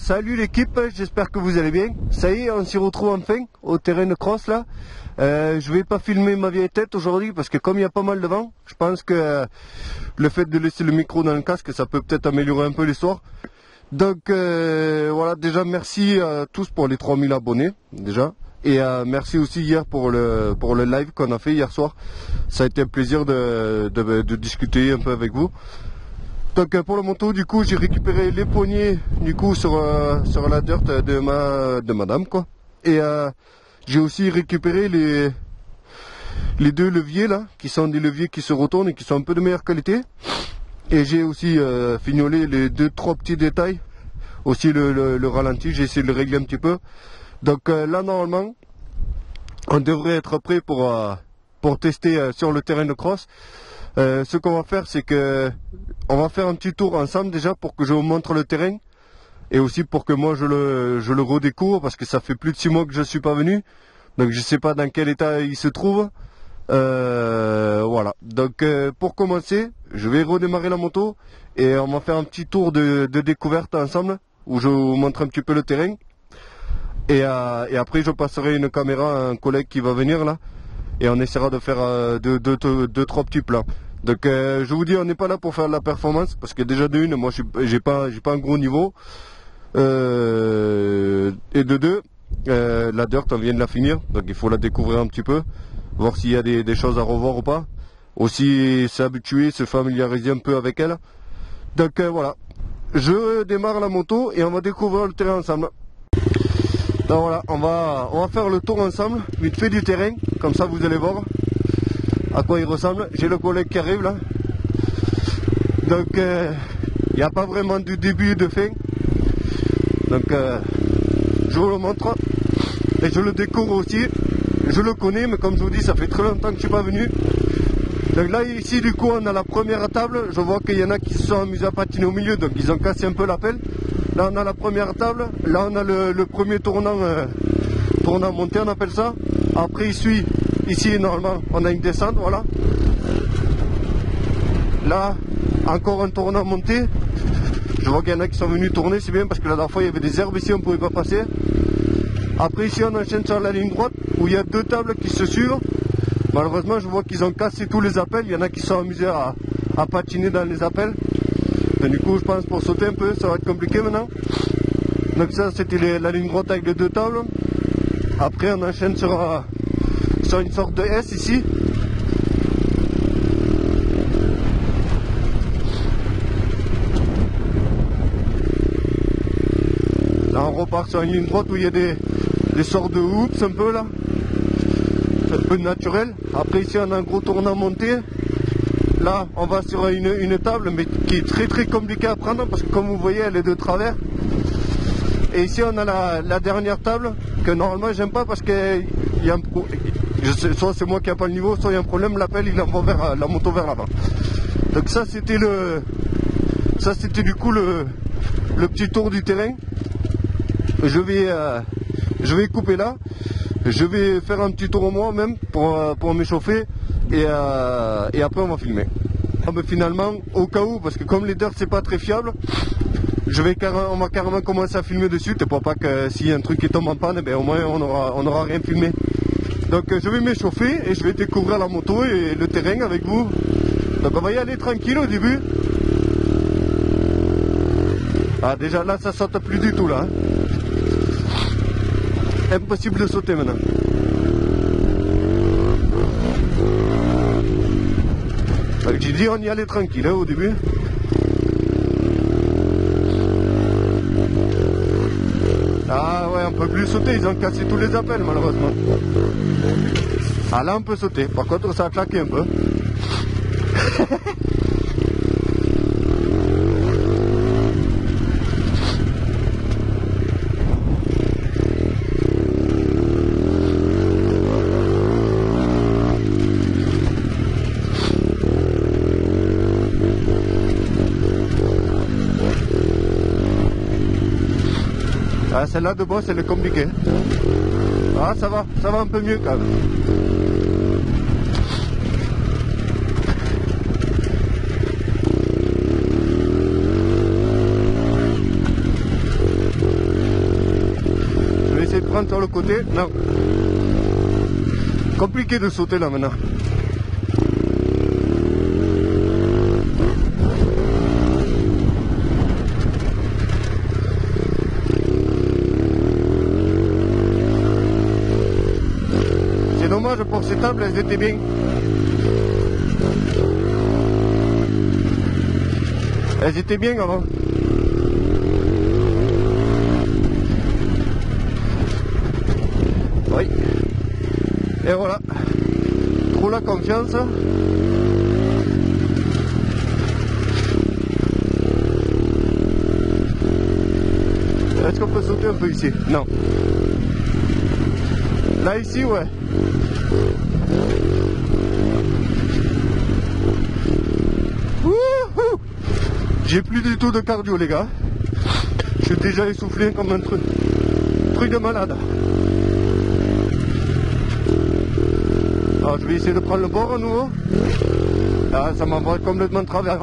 Salut l'équipe, j'espère que vous allez bien. Ça y est, on s'y retrouve enfin au terrain de cross là. Je vais pas filmer ma vieille tête aujourd'hui parce que comme il y a pas mal de vent, je pense que le fait de laisser le micro dans le casque, ça peut peut-être améliorer un peu l'histoire. Donc voilà, déjà merci à tous pour les 3000 abonnés déjà. Et merci aussi hier pour le live qu'on a fait hier soir. Ça a été un plaisir de discuter un peu avec vous. Donc pour la moto, du coup, j'ai récupéré les poignées du coup sur la dirt de madame quoi. Et j'ai aussi récupéré les deux leviers là, qui sont des leviers qui se retournent et qui sont un peu de meilleure qualité. Et j'ai aussi fignolé les trois petits détails. Aussi le ralenti, j'ai essayé de le régler un petit peu. Donc là normalement, on devrait être prêt pour tester sur le terrain de cross. Ce qu'on va faire, c'est que on va faire un petit tour ensemble déjà pour que je vous montre le terrain et aussi pour que moi je le redécouvre parce que ça fait plus de 6 mois que je suis pas venu, donc je sais pas dans quel état il se trouve. Voilà. Donc pour commencer, je vais redémarrer la moto et on va faire un petit tour de découverte ensemble où je vous montre un petit peu le terrain. Et après je passerai une caméra à un collègue qui va venir là et on essaiera de faire deux, trois petits plans. Donc je vous dis, on n'est pas là pour faire de la performance parce que déjà de une, moi j'ai pas un gros niveau et de deux, la dirt on vient de la finir, donc il faut la découvrir un petit peu, voir s'il y a des choses à revoir ou pas, aussi s'habituer, se familiariser un peu avec elle. Donc voilà, je démarre la moto et on va découvrir le terrain ensemble. Donc voilà, on va faire le tour ensemble, vite fait du terrain, comme ça vous allez voir à quoi il ressemble. J'ai le collègue qui arrive là. Donc il n'y a pas vraiment de début et de fin. Donc je vous le montre. Et je le découvre aussi. Je le connais, mais comme je vous dis, ça fait très longtemps que je ne suis pas venu. Donc là ici du coup on a la première table. Je vois qu'il y en a qui se sont amusés à patiner au milieu, donc ils ont cassé un peu la pelle. Là on a la première table, là on a le premier tournant monté on appelle ça. Après il suit, ici normalement on a une descente, voilà. Là encore un tournant monté. Je vois qu'il y en a qui sont venus tourner, c'est bien parce que la dernière fois il y avait des herbes ici, on ne pouvait pas passer. Après ici on enchaîne sur la ligne droite où il y a deux tables qui se suivent. Malheureusement je vois qu'ils ont cassé tous les appels, il y en a qui sont amusés à patiner dans les appels. Et du coup je pense pour sauter un peu ça va être compliqué maintenant. Donc ça c'était la ligne droite avec les deux tables. Après on enchaîne sur une sorte de S ici. Là on repart sur une ligne droite où il y a des sortes de hoops un peu là. Un peu naturel. Après ici on a un gros tournant monté. Là on va sur une table mais qui est très très compliquée à prendre parce que comme vous voyez elle est de travers. Et ici on a la dernière table que normalement j'aime pas parce que il y a soit c'est moi qui n'ai pas le niveau, soit il y a un problème, l'appel il envoie la moto vers là-bas. Donc ça c'était du coup le petit tour du terrain. Je vais couper là. Je vais faire un petit tour moi-même pour m'échauffer et après on va filmer. Mais finalement, au cas où, parce que comme les dirt c'est pas très fiable, on va carrément commencer à filmer dessus, pour pas que s'il y a un truc qui tombe en panne, au moins on aura rien filmé. Donc je vais m'échauffer et je vais découvrir la moto et le terrain avec vous. Donc on va y aller tranquille au début. Ah déjà là ça saute plus du tout là. Hein. Impossible de sauter maintenant. Donc j'ai dit on y allait tranquille hein, au début. Ah ouais on peut plus sauter, ils ont cassé tous les appels malheureusement. Ah là on peut sauter, par contre ça a claqué un peu. Ah, celle-là de boss elle est compliquée. Ah ça va un peu mieux quand même. essayer de prendre sur le côté. Non. Compliqué de sauter là maintenant. C'est dommage pour ces tables, elles étaient bien. Elles étaient bien avant. Oui. Et voilà. Trop la confiance. Est-ce qu'on peut sauter un peu ici? Non. Là ici, ouais. Wouhou! J'ai plus du tout de cardio les gars. Je suis déjà essoufflé comme un truc de malade. Alors je vais essayer de prendre le bord à nouveau. Ah, ça m'envoie complètement de travers.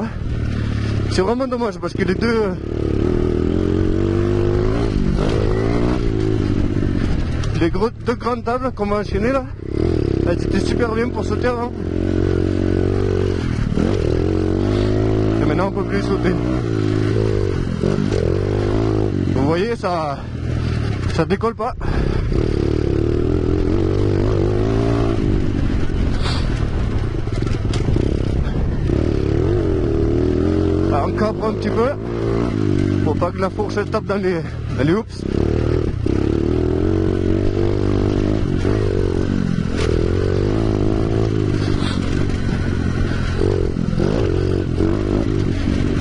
C'est vraiment dommage parce que les deux grandes tables qu'on va enchaîner là, elles étaient super bien pour sauter avant. Et maintenant on peut plus sauter. Vous voyez, ça décolle pas. Alors, on cabre un petit peu pour pas que la fourche tape dans les hoops.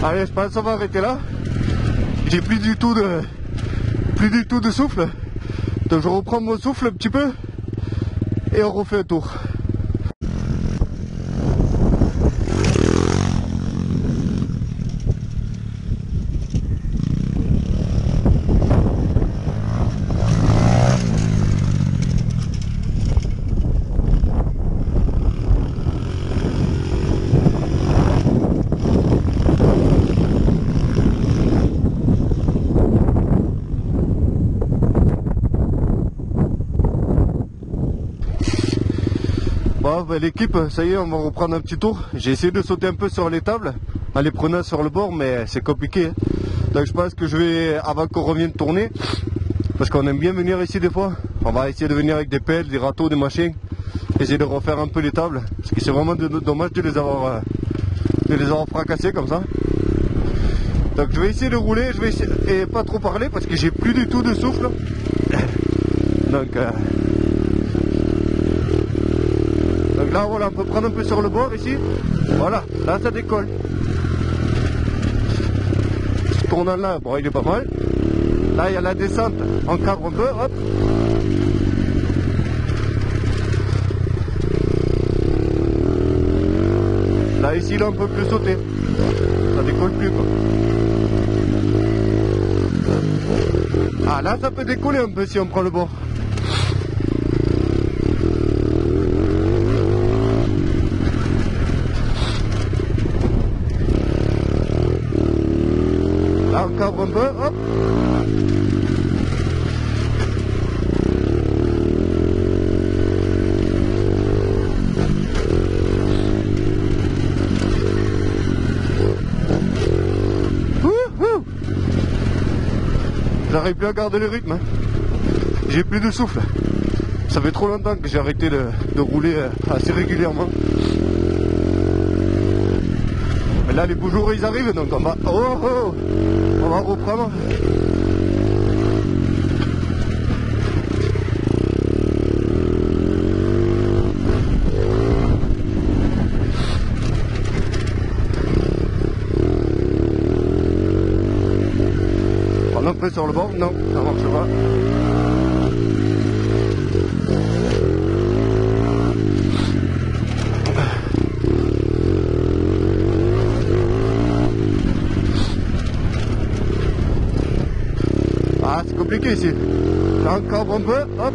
Allez, je pense qu'on va arrêter là. J'ai plus du tout de souffle. Donc je reprends mon souffle un petit peu et on refait un tour. Bon, ben, l'équipe, ça y est, on va reprendre un petit tour. J'ai essayé de sauter un peu sur les tables en les prenant sur le bord, mais c'est compliqué. Hein. Donc je pense que je vais, avant qu'on revienne tourner, parce qu'on aime bien venir ici des fois, on va essayer de venir avec des pelles, des râteaux, des machins, essayer de refaire un peu les tables, parce que c'est vraiment dommage de les avoir fracassées comme ça. Donc je vais essayer de rouler, je vais essayer, et pas trop parler, parce que j'ai plus du tout de souffle. Donc là voilà, on peut prendre un peu sur le bord ici. Voilà, là ça décolle. Ce tournant là, bon il est pas mal. Là il y a la descente, on cadre un peu, hop. Là ici là on peut plus sauter. Ça décolle plus quoi. Ah là ça peut décoller un peu si on prend le bord. Là on cadre un peu, hop. J'arrive plus à garder le rythme, hein. J'ai plus de souffle. Ça fait trop longtemps que j'ai arrêté de rouler assez régulièrement. Mais là les beaux jours ils arrivent, donc on va on va reprendre. On entre sur le bord, non, ça marche pas. Ah, c'est compliqué ici. Là, on cadre un peu, hop.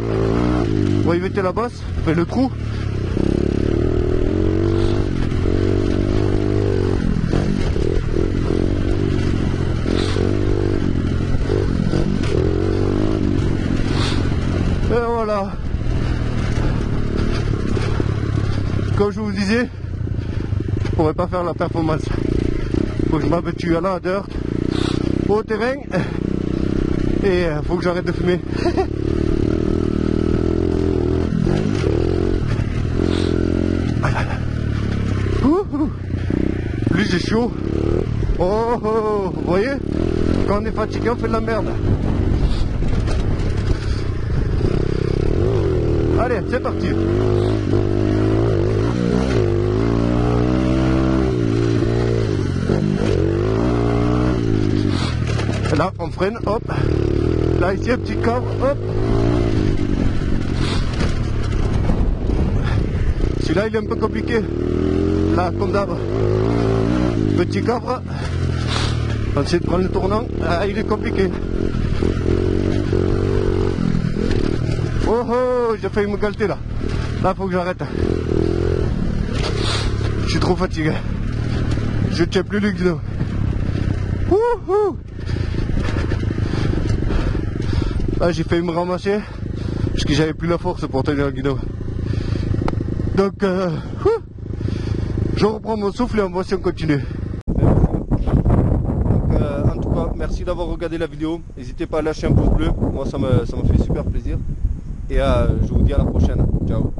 Pour éviter la bosse, on fait le trou. là, comme je vous disais, je pourrais pas faire la performance. Faut que je m'habitue à la dirt, au terrain, et faut que j'arrête de fumer. Plus j'ai chaud. Oh, oh, vous voyez, quand on est fatigué, on fait de la merde. Allez, c'est parti. Là, on freine, hop. Là, ici, un petit cadre, hop. Celui-là, il est un peu compliqué. Là, comme d'hab. Petit cadre. On essaie de prendre le tournant. Ah, il est compliqué. Oh oh, j'ai failli me galeter là. Là, faut que j'arrête. Je suis trop fatigué. Je tiens plus le guidon. Là, j'ai failli me ramasser parce que j'avais plus la force pour tenir le guidon. Donc, je reprends mon souffle et on va si on continue. Donc, en tout cas, merci d'avoir regardé la vidéo. N'hésitez pas à lâcher un pouce bleu. Moi, ça me fait super plaisir. Et je vous dis à la prochaine. Ciao.